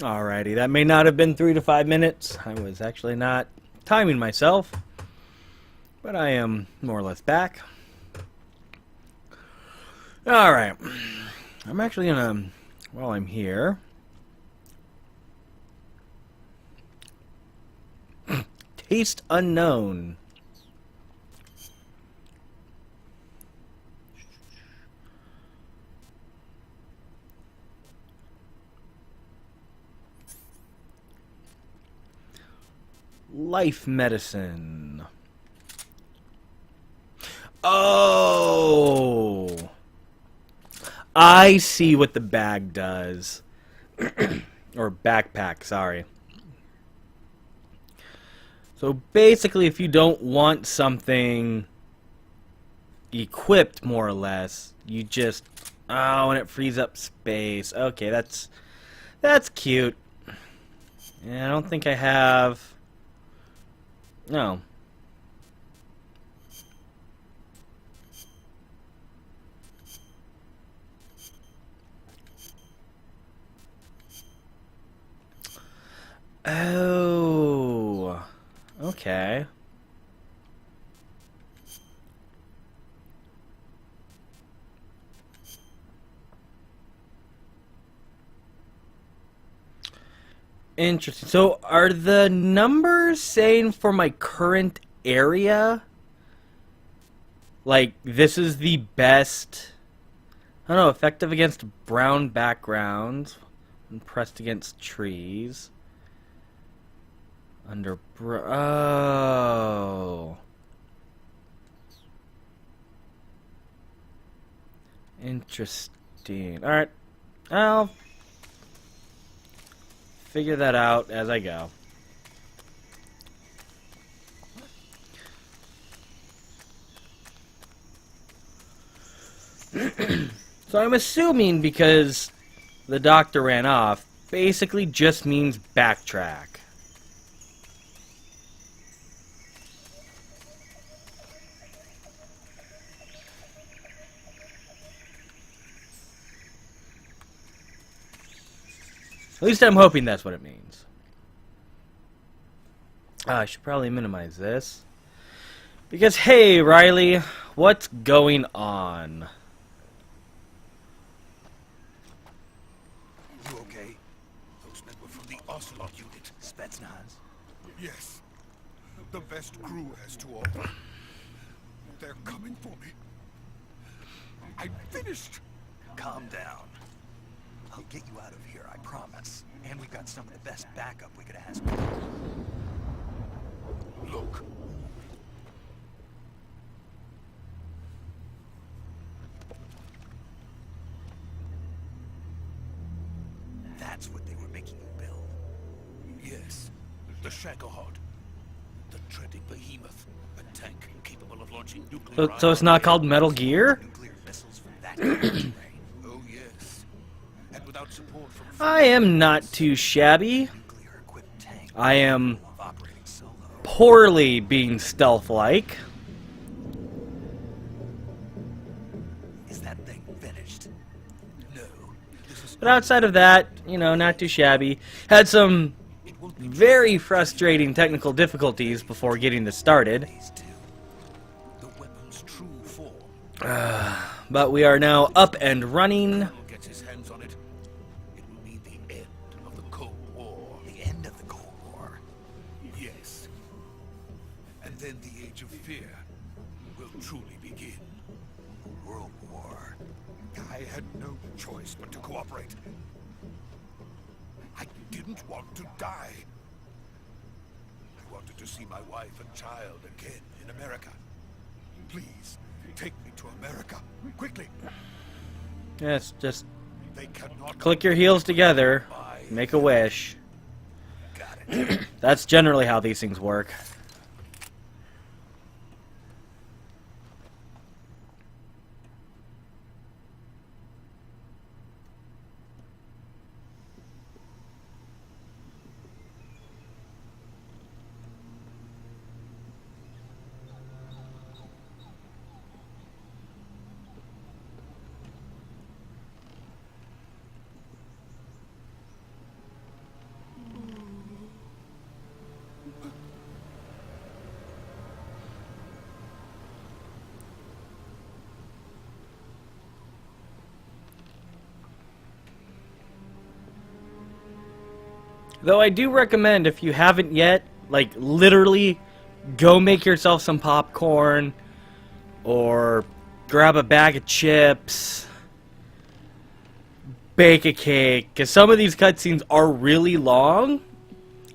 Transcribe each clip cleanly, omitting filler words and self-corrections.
Alrighty, that may not have been 3 to 5 minutes. I was actually not timing myself, but I am more or less back. Alright, I'm actually gonna, while I'm here, taste unknown. Life medicine. Oh, I see what the bag does. Or backpack, sorry. So basically, if you don't want something equipped, more or less, you just... Oh, and it frees up space. Okay, that's cute. Yeah, I don't think I have... No. Oh. Okay. Interesting. So, are the numbers saying for my current area? Like, this is the best... I don't know, effective against brown backgrounds. And pressed against trees. Under... Oh... Interesting. Alright. I'll figure that out as I go. So I'm assuming because the doctor ran off, basically just means backtrack. At least I'm hoping that's what it means. I should probably minimize this. Because, hey, Riley, what's going on? You okay? Those men were from the Ocelot unit. Spetsnaz? Yes. The best crew has to offer. They're coming for me. I'm finished. Calm down. I'll get you out of here, I promise. And we've got some of the best backup we could ask for. Look. That's what they were making you build. Yes. The Shagohod. The treading behemoth. A tank capable of launching nuclear... So it's not called Metal Gear? Nuclear missiles from that range. Oh, yes. And without support from... I am not too shabby. Nuclear-equipped tank I am of operating solo. poorly being stealth-like. Is that thing finished? No. This is... But outside of that, you know, not too shabby. Had some very frustrating technical difficulties before getting this started. These two. The weapon's true form. But we are now up and running. Who gets his hands on it, it will mean the end of the Cold War. The end of the Cold War. Yes. And then the Age of Fear will truly begin. World War. I had no choice but to cooperate. I didn't want to die. I wanted to see my wife and child again in America. Please, take me to America. Quickly. Yes, just They cannot... click your heels together, buy... make a wish. Got it. That's generally how these things work. Though I do recommend, if you haven't yet, like, literally, go make yourself some popcorn, or grab a bag of chips, bake a cake, because some of these cutscenes are really long,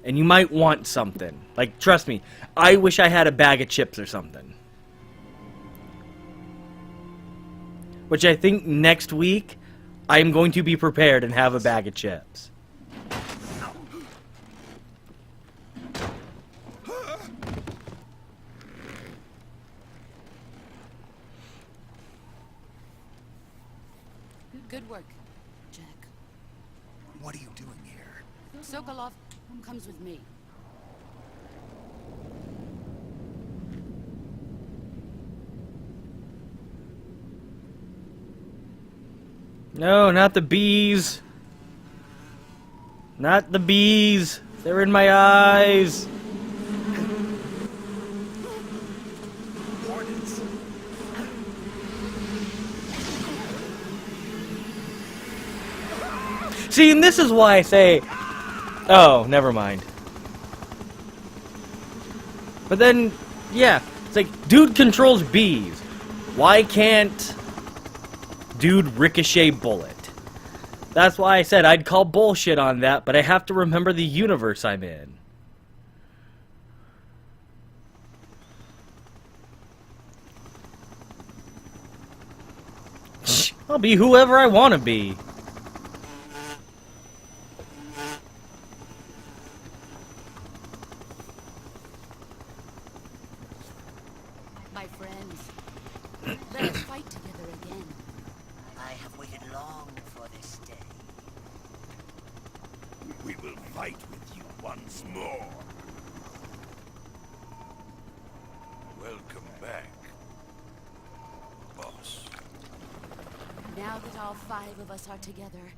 and you might want something. Like, trust me, I wish I had a bag of chips or something. Which I think next week, I'm going to be prepared and have a bag of chips. Good work, Jack. What are you doing here? Sokolov comes with me. No, not the bees. Not the bees. They're in my eyes. Hornets. See, and this is why I say... Oh, never mind. But then, yeah, it's like, dude controls bees. Why can't dude ricochet bullet? That's why I said I'd call bullshit on that, but I have to remember the universe I'm in. I'll be whoever I want to be. My friends, let us fight together again. I have waited long for this day. We will fight with you once more. Welcome back, boss. Now that all 5 of us are together,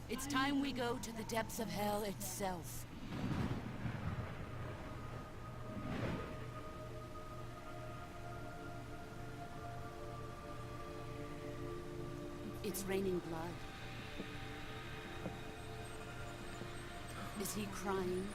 it's time we go to the depths of hell itself. It's raining blood. Is he crying?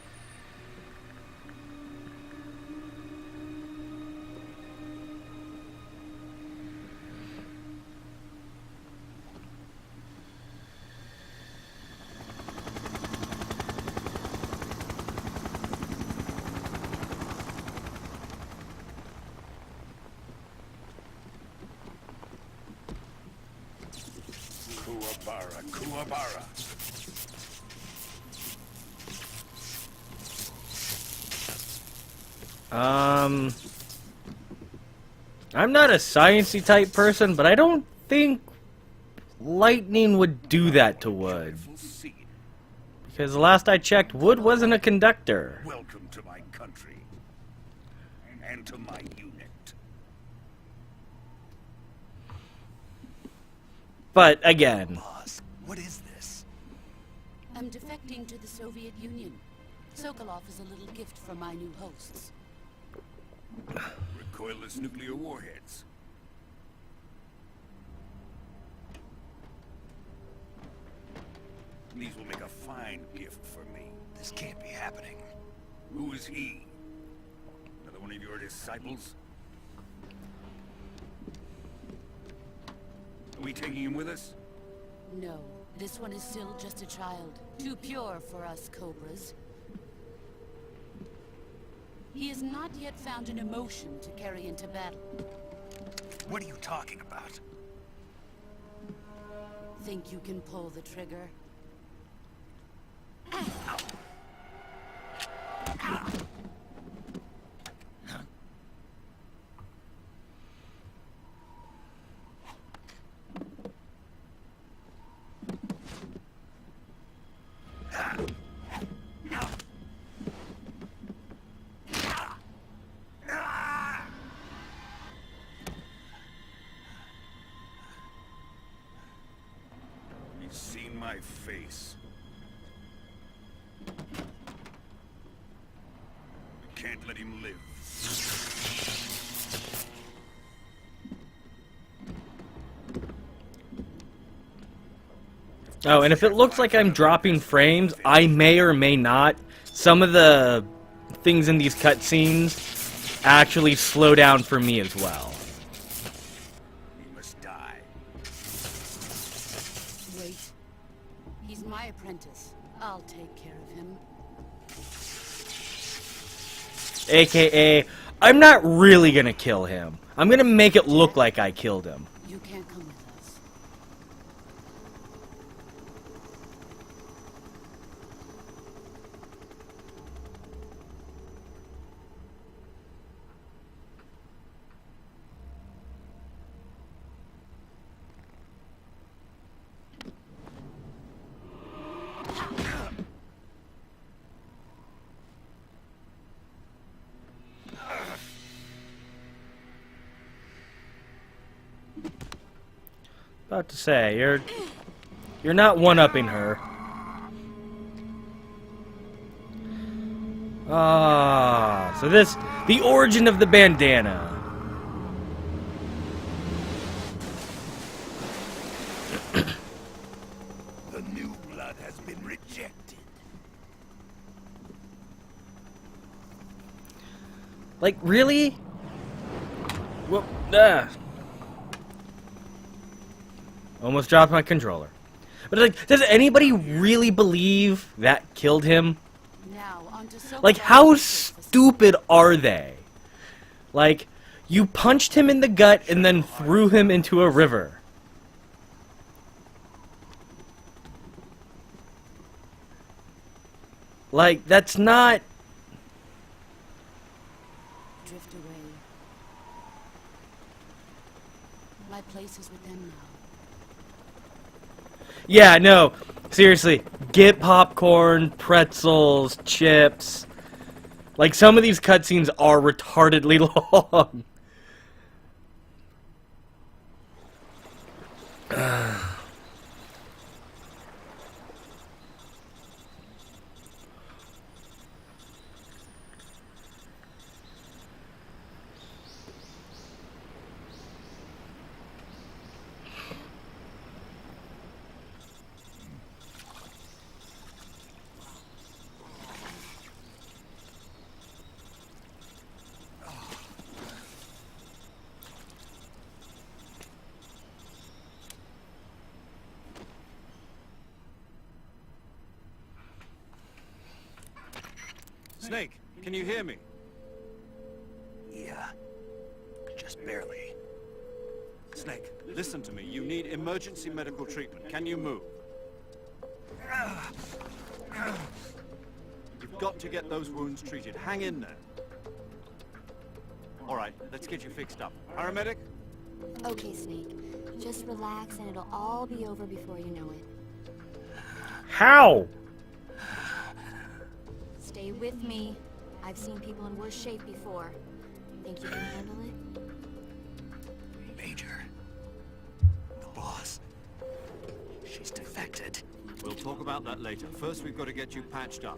Kuwabara, Kuwabara. I'm not a sciencey type person, but I don't think lightning would do that to wood. Careful seed. Because the last I checked, wood wasn't a conductor. Welcome to my country. And to my unit. But again, Boss, what is this? I'm defecting to the Soviet Union. Sokolov is a little gift from my new hosts. Recoilless nuclear warheads. These will make a fine gift for me. This can't be happening. Who is he? Another one of your disciples? Are we taking him with us? No, this one is still just a child. Too pure for us Cobras. He has not yet found an emotion to carry into battle. What are you talking about? Think you can pull the trigger? He's seen my face. We can't let him live. Oh, and if it looks like I'm dropping frames, I may or may not. Some of the things in these cutscenes actually slow down for me as well. He must die. Wait. He's my apprentice. I'll take care of him. AKA, I'm not really gonna kill him. I'm gonna make it look like I killed him. You can't come with us. About to say, you're not one-upping her. Ah, so the origin of the bandana. The new blood has been rejected. Like, really? Well, almost dropped my controller. But like, does anybody really believe that killed him? Now, on to Silver Like, Valley how Research stupid are they? Like, you punched him in the gut and then threw him into a river. Like, that's not... Drift away. My place is with them now. Yeah, no. Seriously, get popcorn, pretzels, chips. Like, some of these cutscenes are retardedly long. Snake, can you hear me? Yeah. Just barely. Snake, listen to me. You need emergency medical treatment. Can you move? You've got to get those wounds treated. Hang in there. All right, let's get you fixed up. Paramedic? Okay, Snake. Just relax and it'll all be over before you know it. How? Stay with me. I've seen people in worse shape before. Think you can handle it? Major. The boss. She's defected. We'll talk about that later. First, we've got to get you patched up.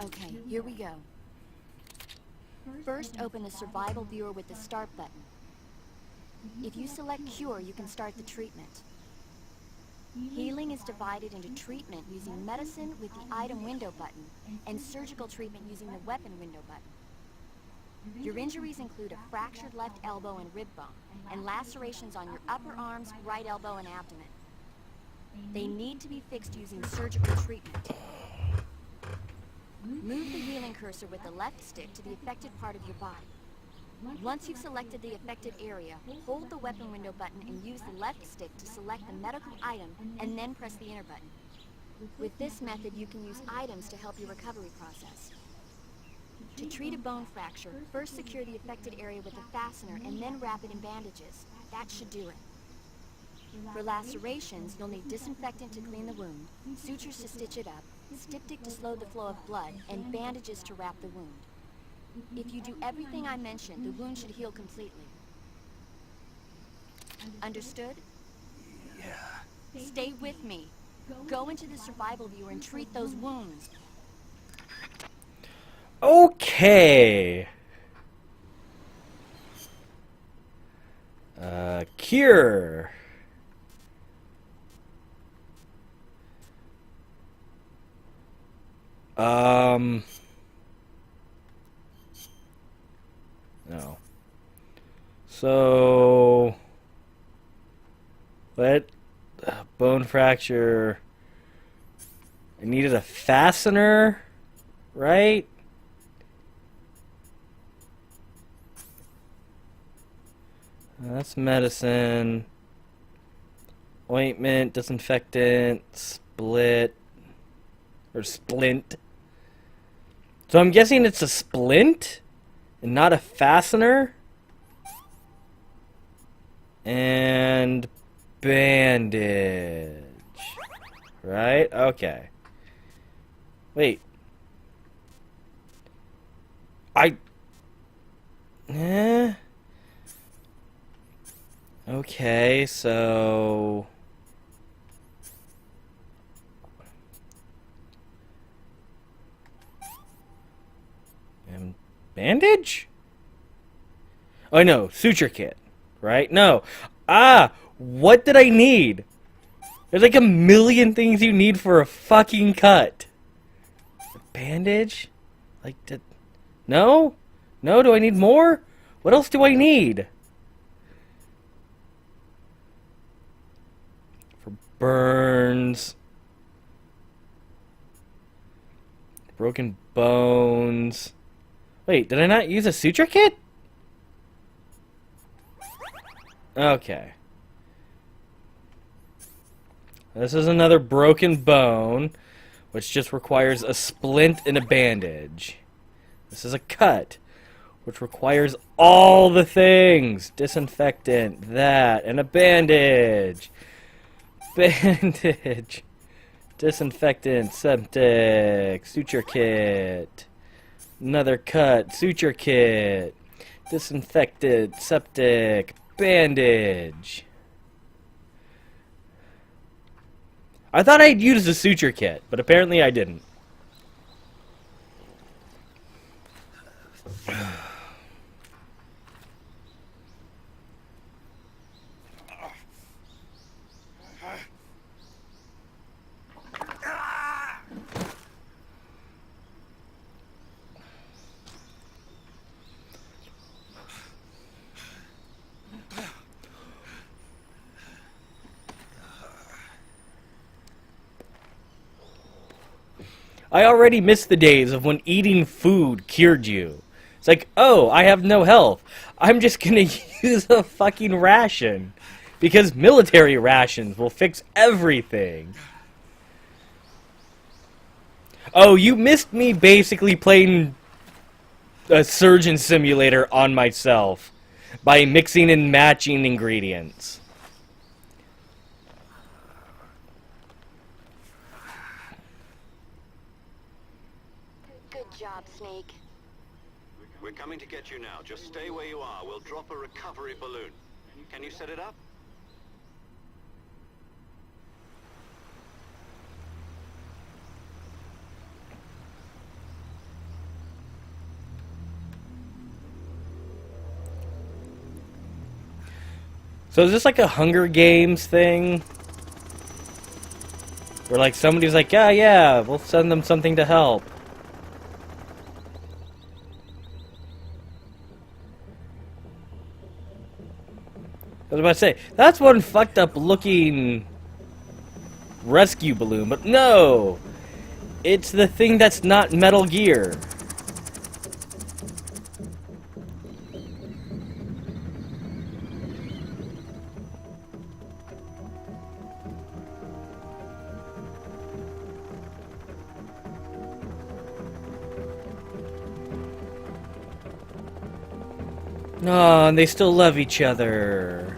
Okay, here we go. First, open the survival viewer with the start button. If you select cure, you can start the treatment. Healing is divided into treatment using medicine with the item window button and surgical treatment using the weapon window button. Your injuries include a fractured left elbow and rib bone and lacerations on your upper arms, right elbow, and abdomen. They need to be fixed using surgical treatment. Move the healing cursor with the left stick to the affected part of your body. Once you've selected the affected area, hold the weapon window button and use the left stick to select the medical item and then press the enter button. With this method, you can use items to help your recovery process. To treat a bone fracture, first secure the affected area with a fastener and then wrap it in bandages. That should do it. For lacerations, you'll need disinfectant to clean the wound, sutures to stitch it up, styptic to slow the flow of blood, and bandages to wrap the wound. If you do everything I mentioned, the wound should heal completely. Understood? Yeah. Stay with me. Go into the survival viewer and treat those wounds. Okay. Cure. No. So, what? Bone fracture. I needed a fastener, right? That's medicine. Ointment, disinfectant, split, or splint. So I'm guessing it's a splint and not a fastener. And bandage. Right? Okay. Wait. Okay, so... And bandage? Oh, no. Suture kit. Right? No. What did I need? There's like a million things you need for a fucking cut. A bandage? Like, no? No? Do I need more? What else do I need? For burns. Broken bones. Wait, did I not use a suture kit? Okay. This is another broken bone, which just requires a splint and a bandage. This is a cut, which requires all the things. Disinfectant, that, and a bandage. Bandage. Disinfectant, septic, suture kit. Another cut, suture kit. Disinfectant, septic, bandage. I thought I'd used the suture kit, but apparently I didn't. I already missed the days of when eating food cured you. It's like, oh, I have no health. I'm just gonna use a fucking ration. Because military rations will fix everything. Oh, you missed me basically playing a surgeon simulator on myself by mixing and matching ingredients. Good job, Snake. We're coming to get you now. Just stay where you are. We'll drop a recovery balloon. Can you set it up? So is this like a Hunger Games thing? Where like somebody's like, yeah, we'll send them something to help. I was about to say, that's one fucked up looking rescue balloon, but no! It's the thing that's not Metal Gear. Oh, and they still love each other.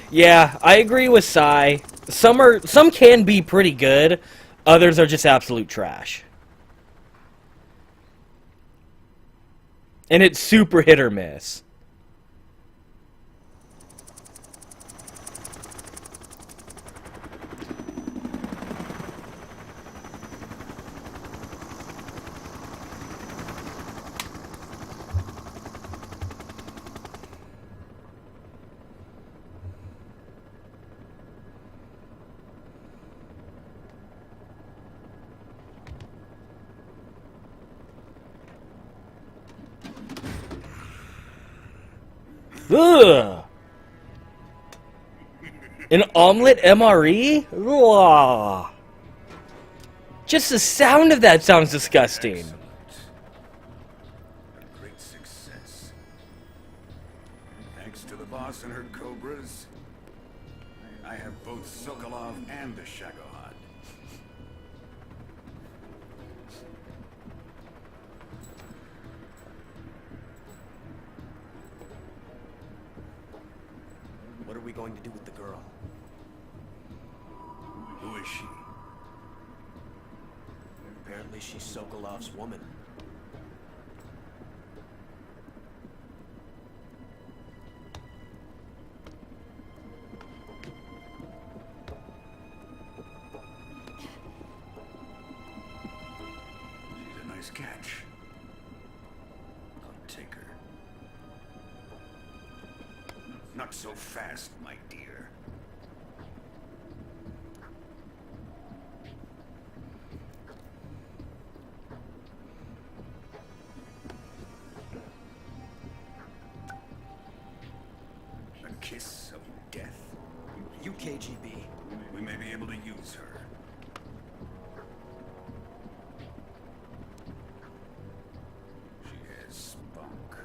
Yeah, I agree with Sai. Some can be pretty good, others are just absolute trash. And it's super hit or miss. Ugh. An omelet MRE? Ugh. Just the sound of that sounds disgusting. Excellent. A great success. Thanks to the boss and her cobras, I have both Sokolov and the Shagohod. What are we going to do with the girl? Who is she? Apparently she's Sokolov's woman. She's a nice catch. I'll take her. Not so fast, my dear. A kiss of death. You KGB. We may be able to use her. She has spunk.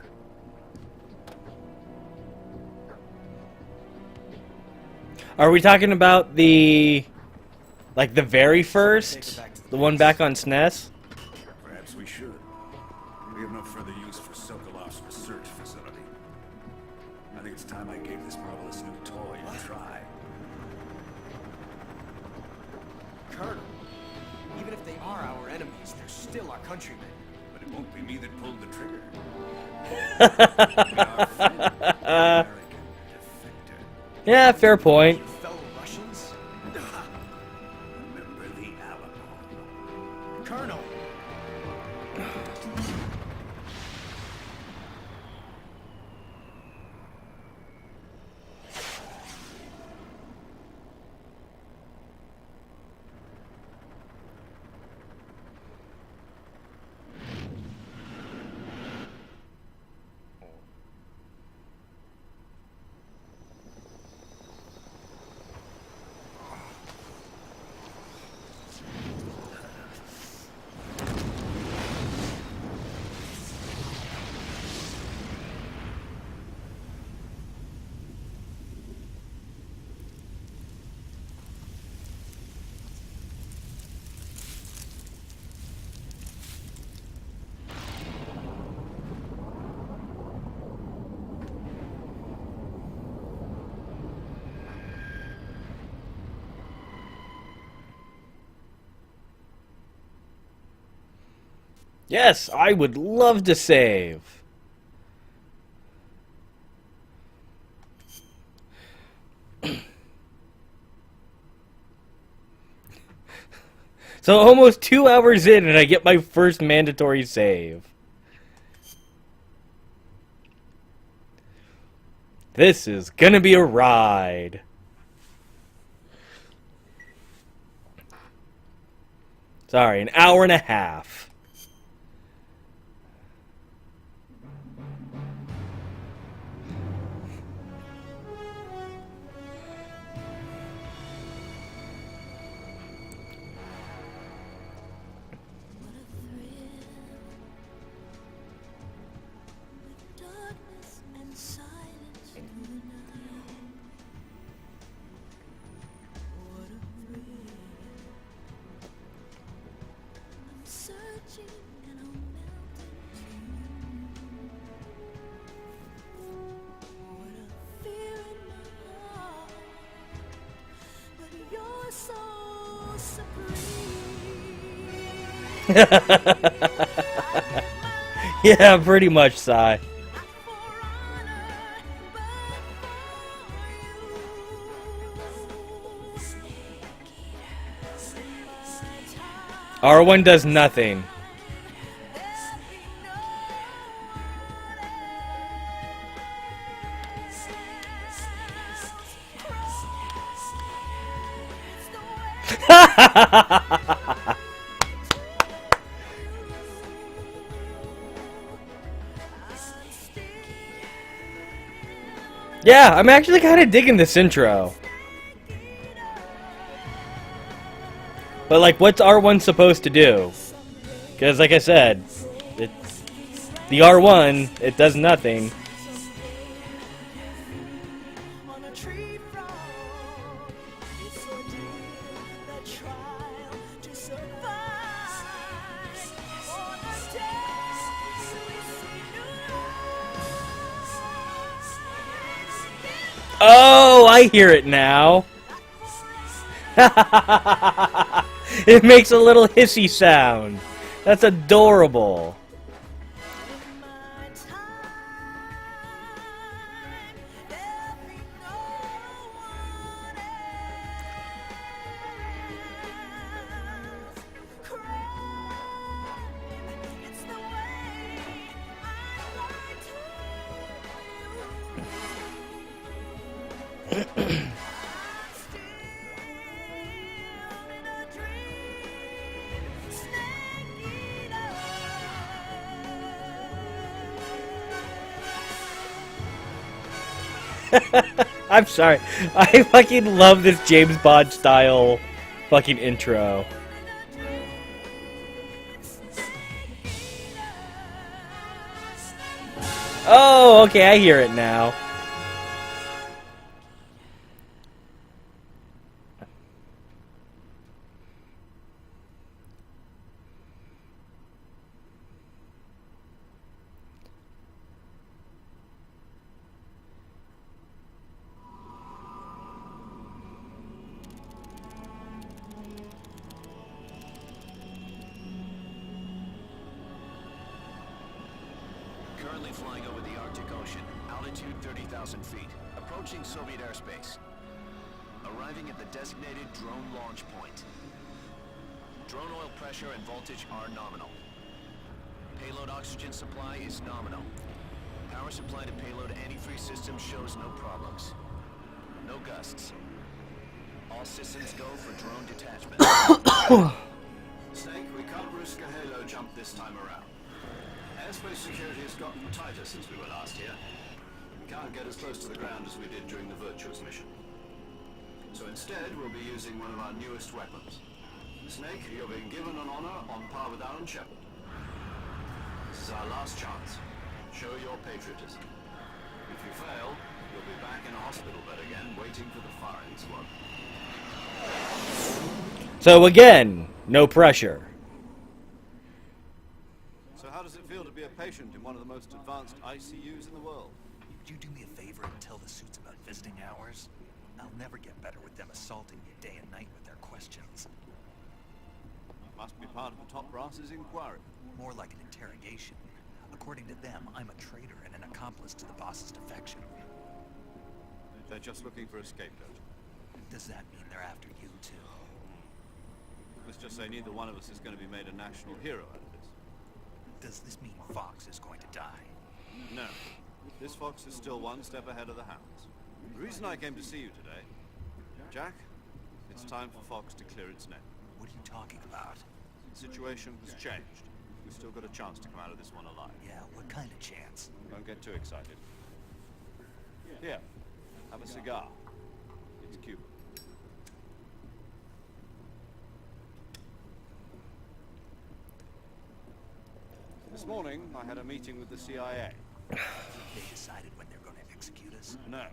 Are we talking about the... like the very first? The one back on SNES? Perhaps we should. We have no further use for Sokolov's research facility. I think it's time I gave this marvelous new toy a try. Colonel, even if they are our enemies, they're still our countrymen. But it won't be me that pulled the trigger. We are friends. American defector. Yeah, fair point. Your fellow Russians? Remember the Alamo. Colonel! Yes, I would love to save. So almost 2 hours in and I get my first mandatory save. This is gonna be a ride. Sorry, an hour and a half. Yeah, pretty much, Sai. R1 does nothing. Yeah, I'm actually kind of digging this intro. But, like, what's R1 supposed to do? Because, like I said, the R1, it does nothing. Oh, I hear it now. It makes a little hissy sound. That's adorable. I'm sorry. I fucking love this James Bond style fucking intro. Oh, okay, I hear it now. Currently flying over the Arctic Ocean, altitude 30,000 feet, approaching Soviet airspace. Arriving at the designated drone launch point. Drone oil pressure and voltage are nominal. Payload oxygen supply is nominal. Power supply to payload antifreeze system shows no problems. No gusts. All systems go for drone detachment. Snake, we can't risk a halo jump this time around. Airspace security has gotten tighter since we were last here. We can't get as close to the ground as we did during the Virtuous mission. So instead, we'll be using one of our newest weapons. Snake, you're being given an honor on par with Alan Shepard. This is our last chance. Show your patriotism. If you fail, you'll be back in a hospital bed again, waiting for the firing squad. So again, no pressure. So how does it feel to be a patient in one of the most advanced ICUs in the world? Would you do me a favor and tell the suits about visiting hours? I'll never get better with them assaulting me day and night with their questions. Must be part of the top brass's inquiry. More like an interrogation. According to them, I'm a traitor and an accomplice to the boss's defection. They're just looking for a scapegoat. Does that mean they're after you, too? Let's just say neither one of us is going to be made a national hero out of this. Does this mean Fox is going to die? No. This fox is still one step ahead of the hounds. The reason I came to see you today, Jack, it's time for Fox to clear its name. What are you talking about? The situation has changed. We've still got a chance to come out of this one alive. Yeah, what kind of chance? Don't get too excited. Here, have a cigar. It's Cuban. This morning, I had a meeting with the CIA. They decided when they're going to execute us? No.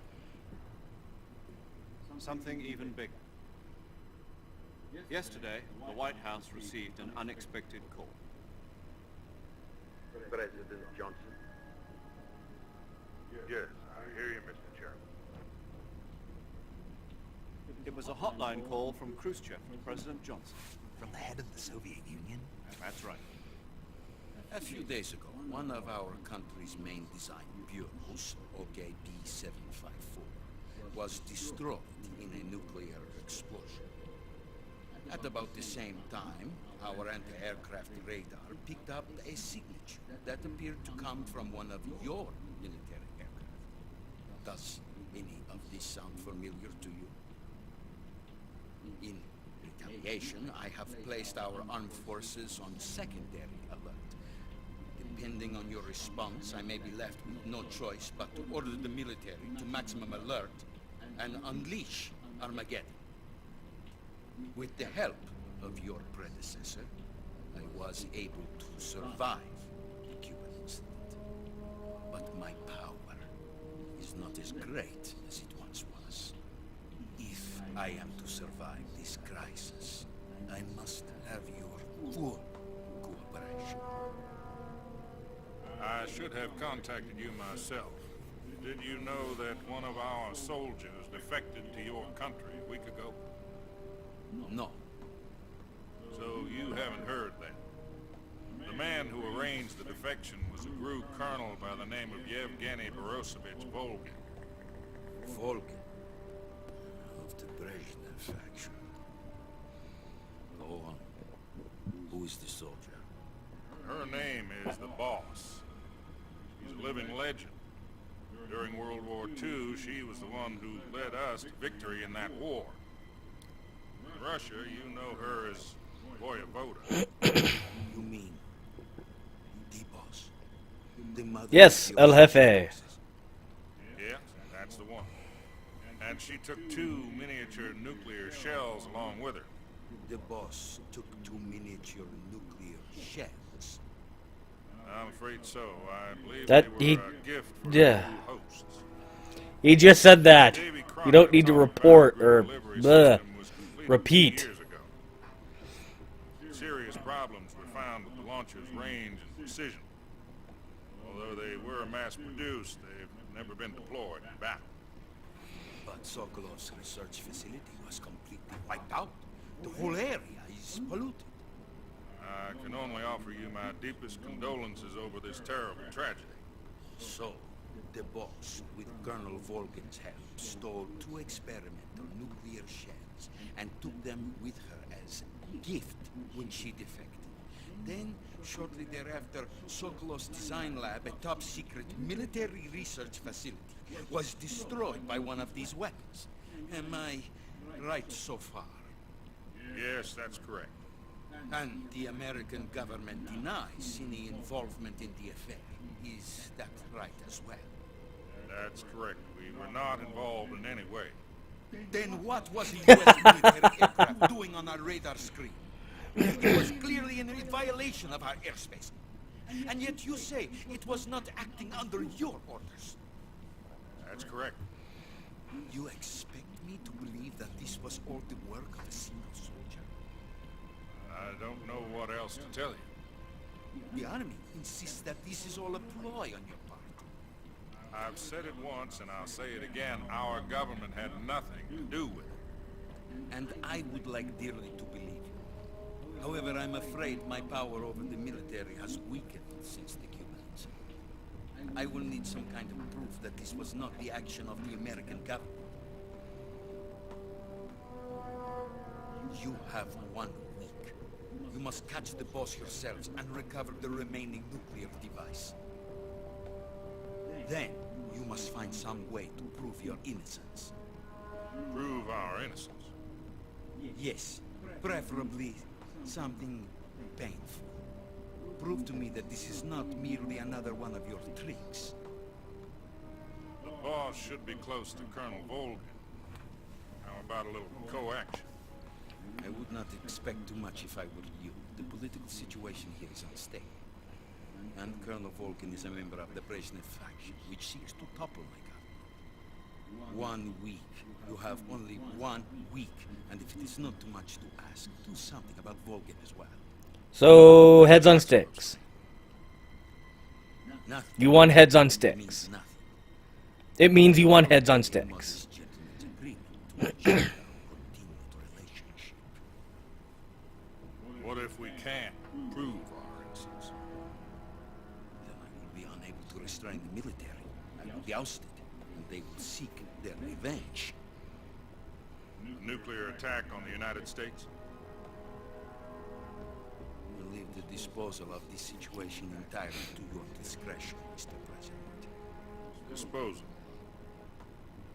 Something even bigger. Yesterday, the White House received an unexpected call. President Johnson. Yes, I hear you, Mr. Chairman. It was a hotline call from Khrushchev to President Johnson. From the head of the Soviet Union? That's right. A few days ago, one of our country's main design bureaus, OKB-754, was destroyed in a nuclear explosion. At about the same time, our anti-aircraft radar picked up a signature that appeared to come from one of your military aircraft. Does any of this sound familiar to you? In retaliation, I have placed our armed forces on secondary alert. The Depending on your response, I may be left with no choice but to order the military to maximum alert and unleash Armageddon. With the help of your predecessor, I was able to survive the Cuban incident. But my power is not as great as it once was. If I am to survive this crisis, I must have your full cooperation. I should have contacted you myself. Did you know that one of our soldiers defected to your country a week ago? No. So you haven't heard that. The man who arranged the defection was a GRU colonel by the name of Yevgeny Borosovich Volgin. Volgin. Of the Brezhnev faction. Go on. Who is the soldier? Her name is the Boss. She's a living legend. During World War II, she was the one who led us to victory in that war. In Russia, you know her as Voyevoda. You mean the boss? The mother Yes, of El your Jefe. Yeah, that's the one. And she took 2 miniature nuclear shells along with her. The boss took 2 miniature nuclear shells. I'm afraid so. I believe That they he- were a gift for yeah. the new hosts. He just said that. Davy You don't need to Crockett report talked about or the delivery bleh, system was completed repeat. 2 years ago. Serious problems were found with the launcher's range and precision. Although they were mass-produced, they've never been deployed in battle. But Sokolov's research facility was completely wiped out. The whole area is polluted. I can only offer you my deepest condolences over this terrible tragedy. So, the boss, with Colonel Volgin's help, stole 2 experimental nuclear shells and took them with her as a gift when she defected. Then, shortly thereafter, Sokolov's design lab, a top-secret military research facility, was destroyed by one of these weapons. Am I right so far? Yes, that's correct. And the American government denies any involvement in the affair. Is that right as well? That's correct. We were not involved in any way. Then what was the U.S. military aircraft doing on our radar screen? It was clearly in violation of our airspace. And yet you say it was not acting under your orders. That's correct. You expect me to believe that this was all the work of a single soldier? I don't know what else to tell you. The army insists that this is all a ploy on your part. I've said it once and I'll say it again. Our government had nothing to do with it. And I would like dearly to believe you. However, I'm afraid my power over the military has weakened since the Cuban incident. I will need some kind of proof that this was not the action of the American government. You have 1 week. You must catch the boss yourselves and recover the remaining nuclear device. Then, you must find some way to prove your innocence. Prove our innocence. Yes, preferably something painful. Prove to me that this is not merely another one of your tricks. The boss should be close to Colonel Volgin. How about a little co-action? I would not expect too much if I were you. The political situation here is unstable. And Colonel Volgin is a member of the Brezhnev faction, which seeks to topple my government. 1 week. You have only 1 week. And if it is not too much to ask, do something about Volgin as well. So, heads on sticks. Nothing. You want heads on Means sticks. nothing. It means you want heads on sticks. This gentleman's agreement to ensure our continued relationship. What if we can't prove our innocence? Then I will be unable to restrain the military. I will be ousted, and they will seek their revenge. A nuclear attack on the United States? We'll leave the disposal of this situation entirely to your discretion, Mr. President. Disposal.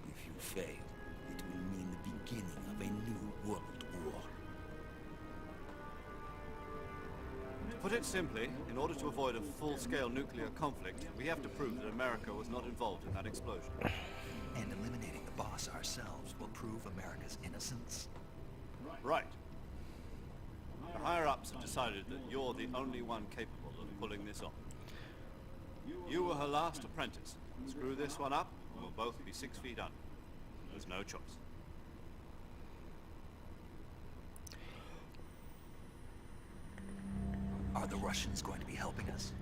If you fail, it will mean the beginning of a new world war. put it simply, in order to avoid a full-scale nuclear conflict, we have to prove that America was not involved in that explosion. And eliminating the boss ourselves will prove America's innocence? Right. The higher-ups have decided that you're the only one capable of pulling this off. You were her last apprentice. Screw this one up, and we'll both be 6 feet under. There's no choice. Are the Russians going to be helping us?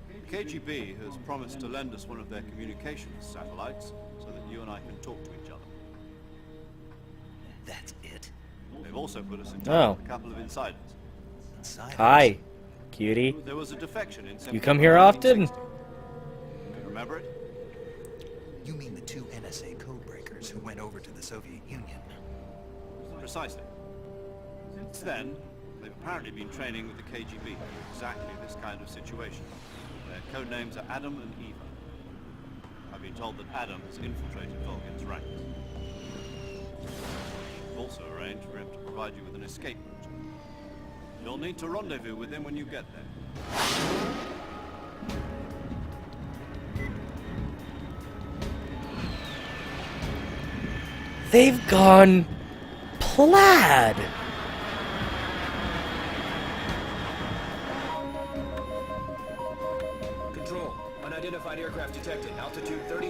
The KGB has promised to lend us one of their communications satellites so that you and I can talk to each other. That's it? They've also put us in touch Oh. with a couple of insiders. Insiders? Hi, cutie. There was a defection in You come here often? 1960. Remember it? You mean the 2 NSA codebreakers who went over to the Soviet Union? Precisely. Since then, they've apparently been training with the KGB for exactly this kind of situation. Their code names are Adam and Eva. I've been told that Adam has infiltrated Volgin's ranks. We've also arranged for him to provide you with an escape route. You'll need to rendezvous with him when you get there. They've gone plaid. Control. Unidentified aircraft detected. Altitude 30.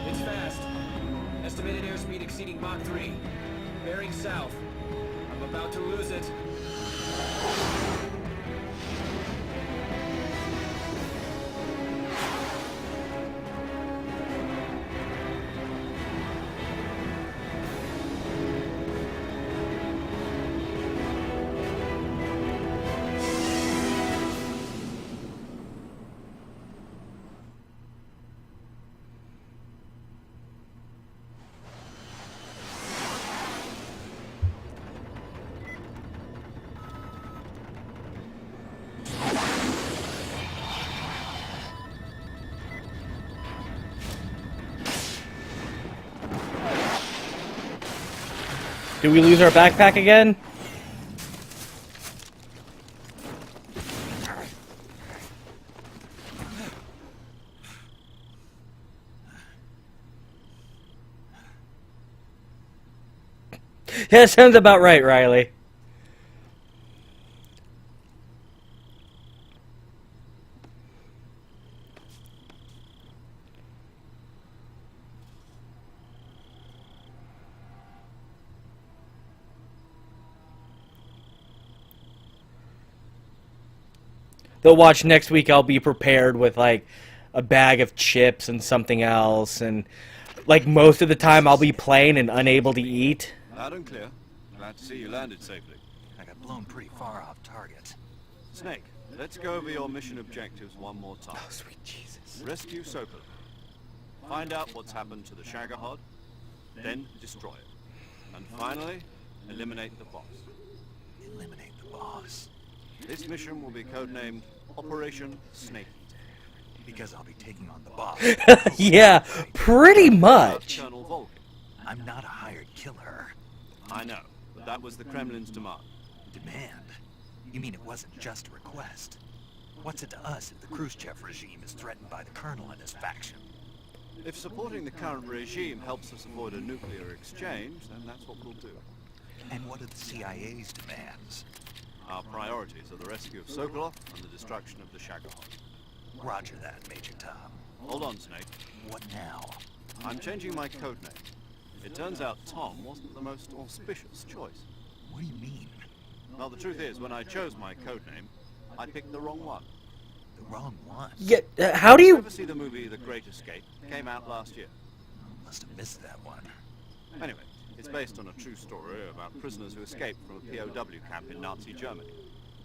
It's fast. Estimated airspeed exceeding Mach 3. Bearing south. I'm about to lose it. Did we lose our backpack again? Yeah, sounds about right, Riley. They'll watch next week. I'll be prepared with like a bag of chips and something else, and like most of the time I'll be playing and unable to eat. Loud and clear. Glad to see you landed safely. I got blown pretty far off target. Snake, let's go over your mission objectives one more time. Oh, sweet Jesus. Rescue Sokol. Find out what's happened to the Shagohod, then destroy it. And finally, eliminate the boss. Eliminate the boss. This mission will be codenamed Operation Snake. Because I'll be taking on the boss. Yeah, pretty much. Colonel Volkin. I'm not a hired killer. I know, but that was the Kremlin's demand. Demand? You mean it wasn't just a request? What's it to us if the Khrushchev regime is threatened by the Colonel and his faction? If supporting the current regime helps us avoid a nuclear exchange, then that's what we'll do. And what are the CIA's demands? Our priorities are the rescue of Sokolov and the destruction of the Shagohod. Roger that, Major Tom. Hold on, Snake. What now? I'm changing my codename. It turns out Tom wasn't the most auspicious choice. What do you mean? Well, the truth is, when I chose my codename, I picked the wrong one. The wrong one? Yeah, how do Did you you... ever see the movie The Great Escape? Came out last year. Must have missed that one. Anyway, it's based on a true story about prisoners who escaped from a POW camp in Nazi Germany.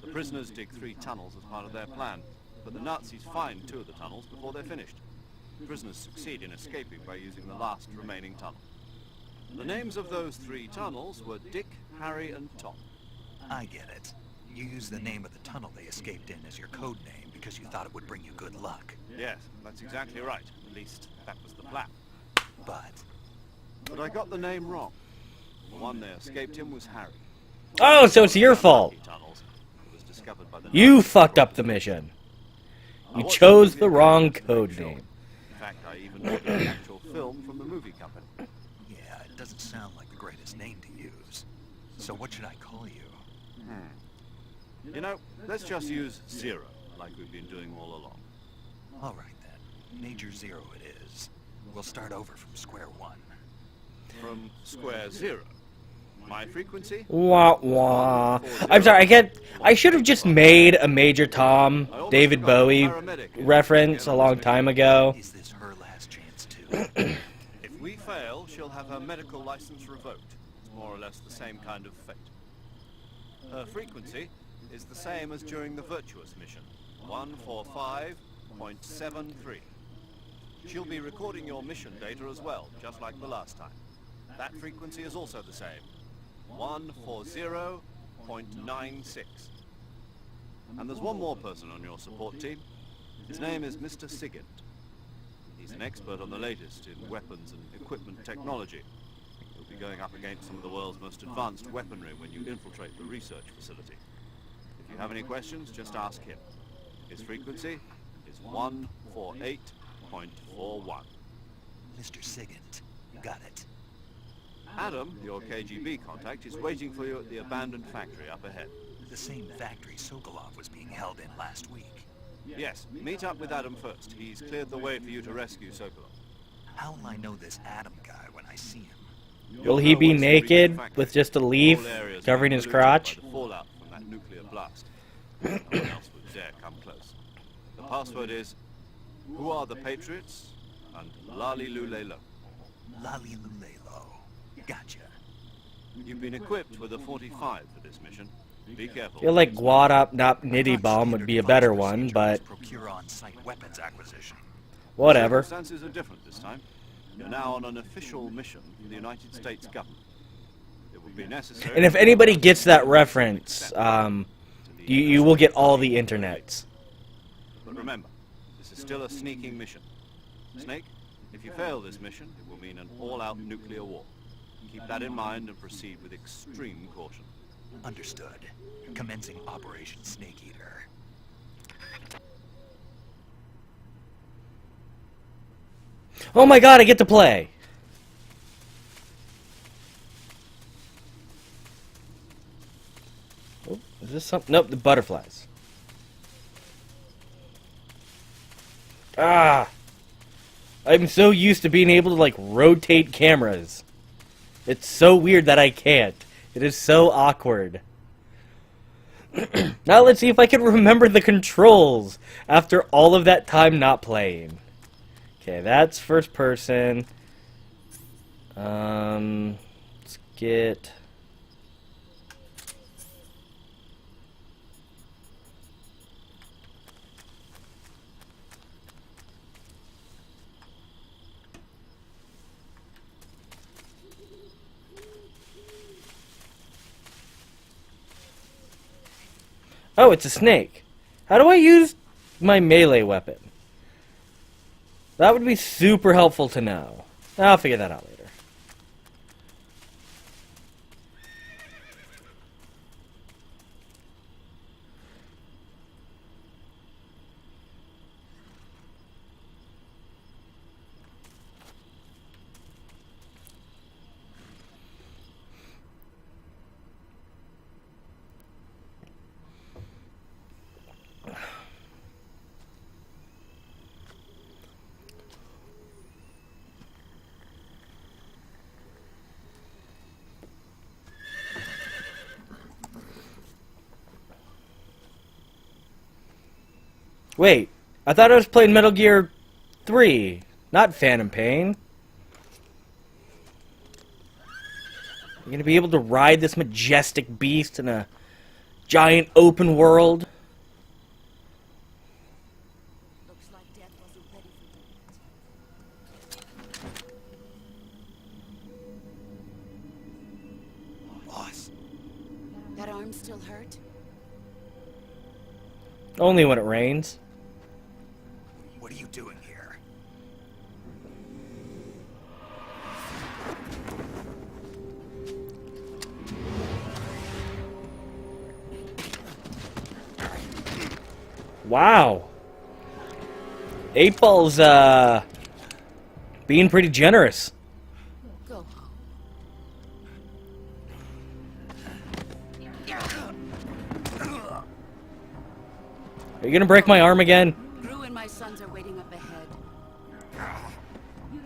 The prisoners dig 3 tunnels as part of their plan, but the Nazis find 2 of the tunnels before they're finished. The prisoners succeed in escaping by using the last remaining tunnel. The names of those 3 tunnels were Dick, Harry, and Tom. I get it. You used the name of the tunnel they escaped in as your code name because you thought it would bring you good luck. Yes, that's exactly right. At least, that was the plan. But But I got the name wrong. The one they escaped in was Harry. Oh, so it's your fault. Tunnels. It was discovered by the You Nazis. fucked up the mission. I You watched chose movie the again wrong to make code sure. name. In fact, I even ordered the actual film from the movie company. yeah, it doesn't sound like the greatest name to use. So what should I call you? You know, let's just use Zero, like we've been doing all along. All right then. Major Zero it is. We'll start over from square one. From square zero. My frequency? Wah wah. I'm sorry, I should have just made a Major Tom, David Bowie reference a long time ago. Is this her last chance too? If we fail, she'll have her medical license revoked. It's more or less the same kind of fate. Her frequency is the same as during the Virtuous mission, 145.73. She'll be recording your mission data as well, just like the last time. That frequency is also the same, 140.96. And there's one more person on your support team. His name is Mr. Sigint. He's an expert on the latest in weapons and equipment technology. You'll be going up against some of the world's most advanced weaponry when you infiltrate the research facility. If you have any questions, just ask him. His frequency is 148.41. Mr. Sigint. Got it. Adam, your KGB contact, is waiting for you at the abandoned factory up ahead. The same factory Sokolov was being held in last week. Yes, meet up with Adam first. He's cleared the way for you to rescue Sokolov. How will I know this Adam guy when I see him? Will he be naked with just a leaf covering his crotch? By the fallout from that nuclear blast. No one else would dare come close. The password is, who are the Patriots? And Lali Lulelo. Lali Lulelo. Gotcha. You've been equipped with a 45 for this mission. Be careful. I feel like Guadop Nop Nitty Bomb would be a better one, but Procure on-site weapons acquisition. whatever. Circumstances are different this time. You're now on an official mission for the United States government. It will be necessary. And if anybody gets that reference, you will get all the internets. But remember, this is still a sneaking mission. Snake, if you fail this mission, it will mean an all-out nuclear war. Keep that in mind and proceed with extreme caution. Understood. Commencing Operation Snake Eater. Oh my god, I get to play! Oh, is this something? Nope, the butterflies. Ah! I'm so used to being able to, like, rotate cameras. It's so weird that I can't. It is so awkward. Now let's see if I can remember the controls after all of that time not playing. Okay, that's first person. Let's get... Oh, it's a snake. How do I use my melee weapon? That would be super helpful to know. I'll figure that out later. Wait, I thought I was playing Metal Gear 3, not Phantom Pain. You're gonna be able to ride this majestic beast in a giant open world? Looks like death wasn't ready for Boss. that. That arm still hurt? Only when it rains. What are you doing here? Wow. 8-Ball's, being pretty generous. Go home. Are you gonna break my arm again? Gru and my sons are waiting up ahead.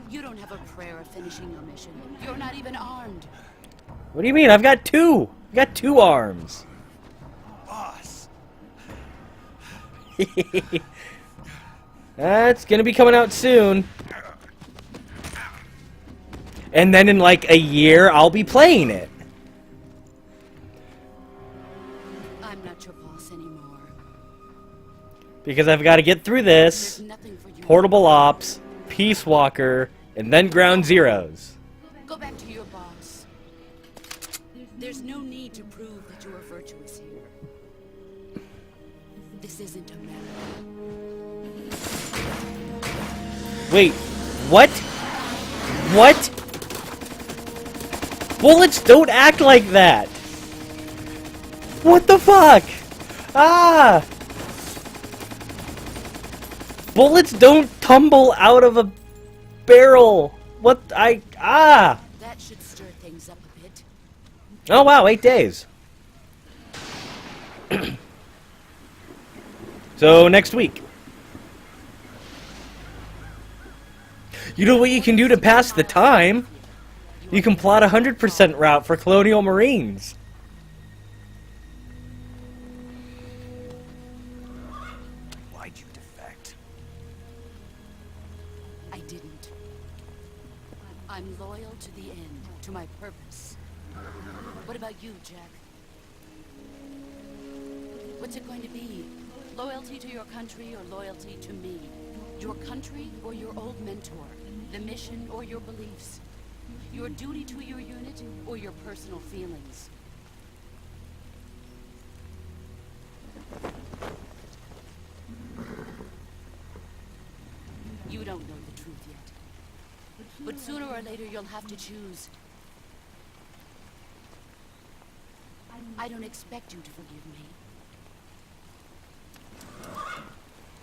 You don't have a prayer of finishing your mission. You're not even armed. What do you mean? I've got two! I've got 2 arms. Boss! That's gonna be coming out soon. And then in like a year, I'll be playing it. I'm not your boss anymore. Because I've got to get through this. There's nothing for you. Portable Ops, Peace Walker, and then Ground Zeroes. Go back to your boss. There's no need to prove that you are virtuous here. This isn't America. Wait, what? What? Bullets don't act like that! What the fuck? Ah! Bullets don't tumble out of a barrel! What? Ah! That should stir things up a bit. Oh wow, 8 days. So, next week. You know what you can do to pass the time? You can plot a 100% route for Colonial Marines. Why'd you defect? I didn't. I'm loyal to the end, to my purpose. What about you, Jack? What's it going to be? Loyalty to your country or loyalty to me? Your country or your old mentor? The mission or your beliefs? Your duty to your unit or your personal feelings? You don't know the truth yet. But sooner or later you'll have to choose. I don't expect you to forgive me.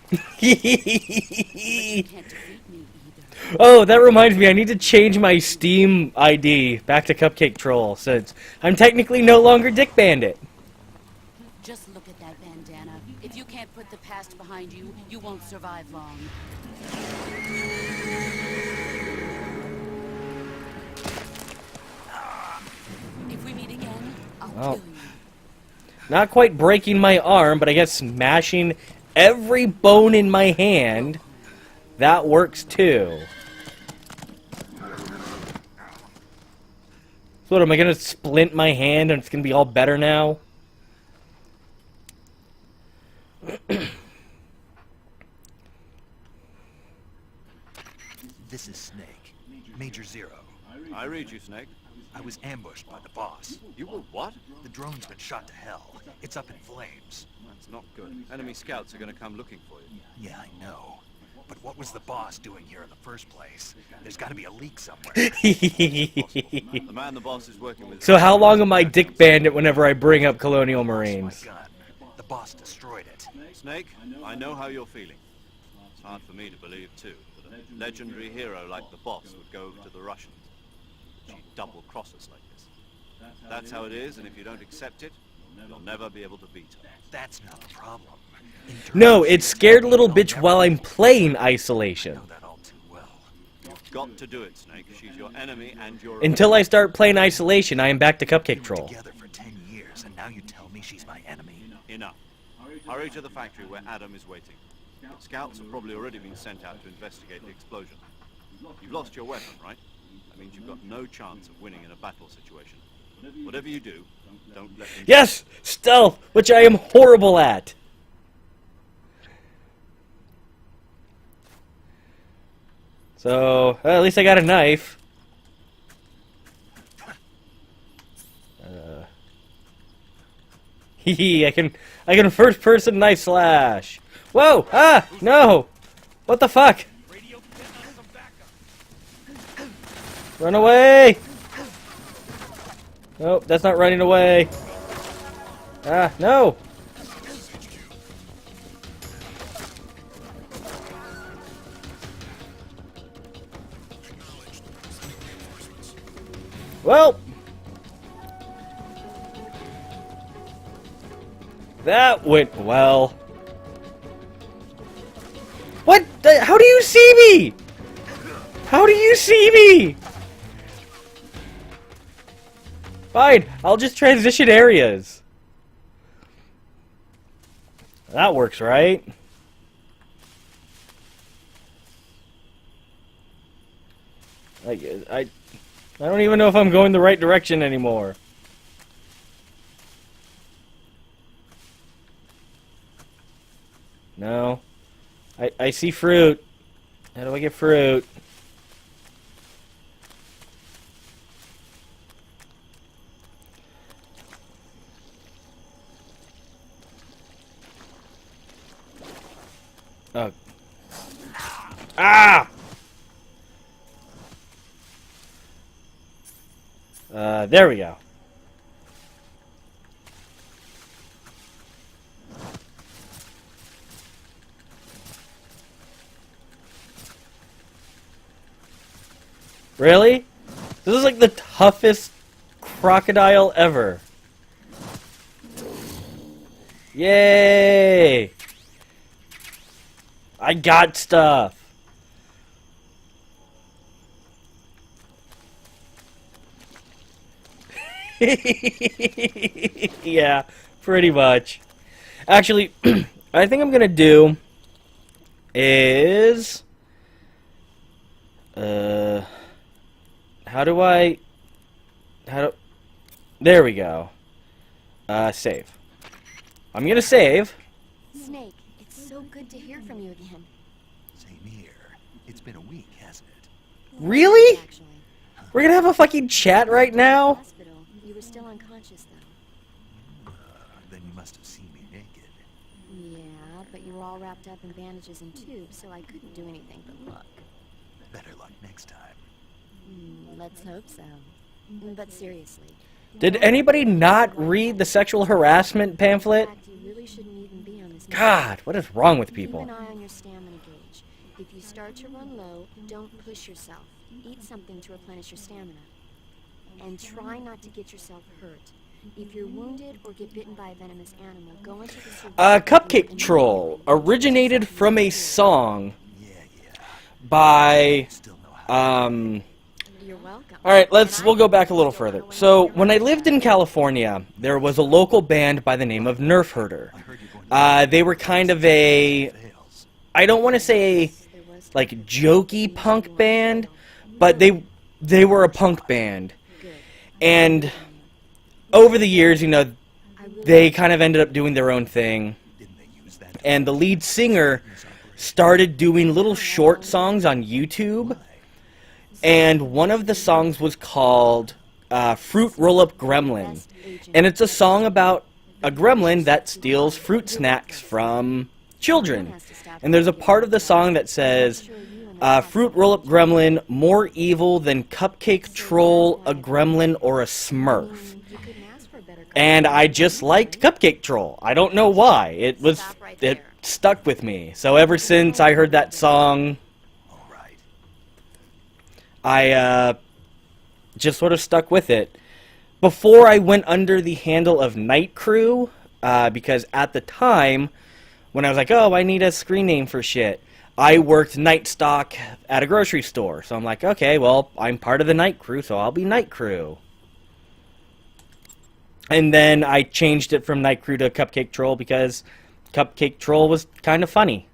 But you can't defeat me either. Oh, that reminds me, I need to change my Steam ID back to Cupcake Troll, since I'm technically no longer Dick Bandit. Just look at that bandana. If you can't put the past behind you, you won't survive long. If we meet again, I'll Well, kill you. not quite breaking my arm, but I guess smashing every bone in my hand. That works too. So what, am I gonna splint my hand and it's gonna be all better now? This is Snake. Major Zero. I read you, Snake. I was ambushed by the boss. You were what? The drone's been shot to hell. It's up in flames. That's not good. Enemy scouts are going to come looking for you. Yeah, I know. But what was the boss doing here in the first place? There's got to be a leak somewhere. The man the boss is working with... So how long am I Dick Bandit whenever I bring up Colonial Marines? My gun. The boss destroyed it. Snake, I know how you're feeling. It's hard for me to believe, too, that a legendary hero like the boss would go to the Russians. She'd double-cross us like this. That's how it is, and if you don't accept it, you'll never be able to beat her. That's not the problem. No, it's scared little bitch while I'm playing Isolation. I know that all too well. You've got to do it, Snake. She's your enemy and your... Until I start playing Isolation, I am back to Cupcake We were Troll. together for 10 years, and now you tell me she's my enemy. Enough. Hurry to the factory where Adam is waiting. Scouts have probably already been sent out to investigate the explosion. You've lost your weapon, right? That means you've got no chance of winning in a battle situation. Whatever you do, don't let them... Yes! Stealth, which I am horrible at. So, at least I got a knife. I can first person knife slash. Whoa! Ah! No! What the fuck? Run away! Nope, that's not running away. Ah, no! Well, that went well. What? How do you see me? How do you see me? Fine, I'll just transition areas. That works, right? I don't even know if I'm going the right direction anymore. No. I see fruit. How do I get fruit? Oh. Ah! There we go. Really? This is like the toughest crocodile ever. Yay! I got stuff. Yeah, pretty much. Actually, I think I'm gonna do is there we go. Save. I'm gonna save. Snake, it's so good to hear from you again. Same here. It's been a week, hasn't it? Really? Actually, We're gonna have a fucking chat right now? hospital. You were still unconscious though. Then you must have seen me naked. Yeah, but you were all wrapped up in bandages and tubes, so I couldn't do anything but look. Better luck next time. Let's hope so. But seriously. Did anybody not read the sexual harassment pamphlet? In fact, you really shouldn't even be on this God, what is wrong with Keep people? an eye on your stamina gauge. If you start to run low, don't push yourself. Eat something to replenish your stamina. And try not to get yourself hurt. If you're wounded or get bitten by a venomous animal, go into the survival Cupcake and Troll originated from a song Yeah. by, Still know how. You're welcome. Alright, we'll go back a little further. So, when I lived in California, there was a local band by the name of Nerf Herder. They were kind of a, I don't want to say, like, jokey punk band, but they were a punk band. And over the years, you know, they kind of ended up doing their own thing. And the lead singer started doing little short songs on YouTube. And one of the songs was called Fruit Roll-Up Gremlin. And it's a song about a gremlin that steals fruit snacks from children. And there's a part of the song that says, Fruit Roll-Up Gremlin, more evil than Cupcake Troll, a Gremlin, or a Smurf. And I just liked Cupcake Troll. I don't know why. It stuck with me. So ever since I heard that song, I just sort of stuck with it. Before I went under the handle of Night Crew, because at the time, when I was like, oh, I need a screen name for shit, I worked night stock at a grocery store. So I'm like, okay, well, I'm part of the Night Crew, so I'll be Night Crew. And then I changed it from Night Crew to Cupcake Troll because Cupcake Troll was kind of funny.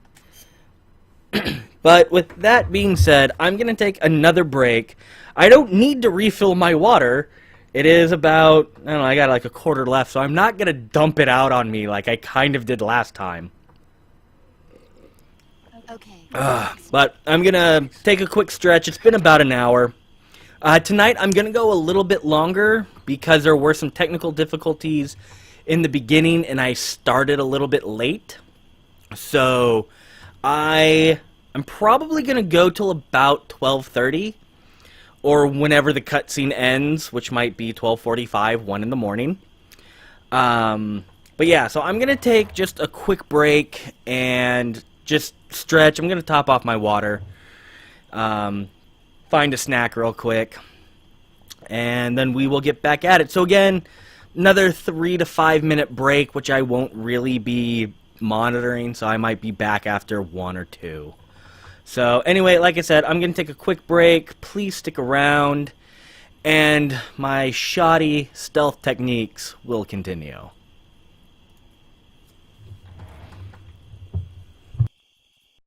But with that being said, I'm going to take another break. I don't need to refill my water. It is about, I don't know, I got like a quarter left, so I'm not going to dump it out on me like I kind of did last time. Okay. But I'm going to take a quick stretch. It's been about an hour. Tonight I'm going to go a little bit longer because there were some technical difficulties in the beginning, and I started a little bit late. So I'm probably going to go till about 12:30, or whenever the cutscene ends, which might be 12:45, 1 in the morning. But yeah, so I'm going to take just a quick break and just stretch. I'm going to top off my water, find a snack real quick, and then we will get back at it. So again, another 3 to 5 minute break, which I won't really be monitoring, so I might be back after 1 or 2. So anyway, like I said, I'm going to take a quick break. Please stick around, and my shoddy stealth techniques will continue.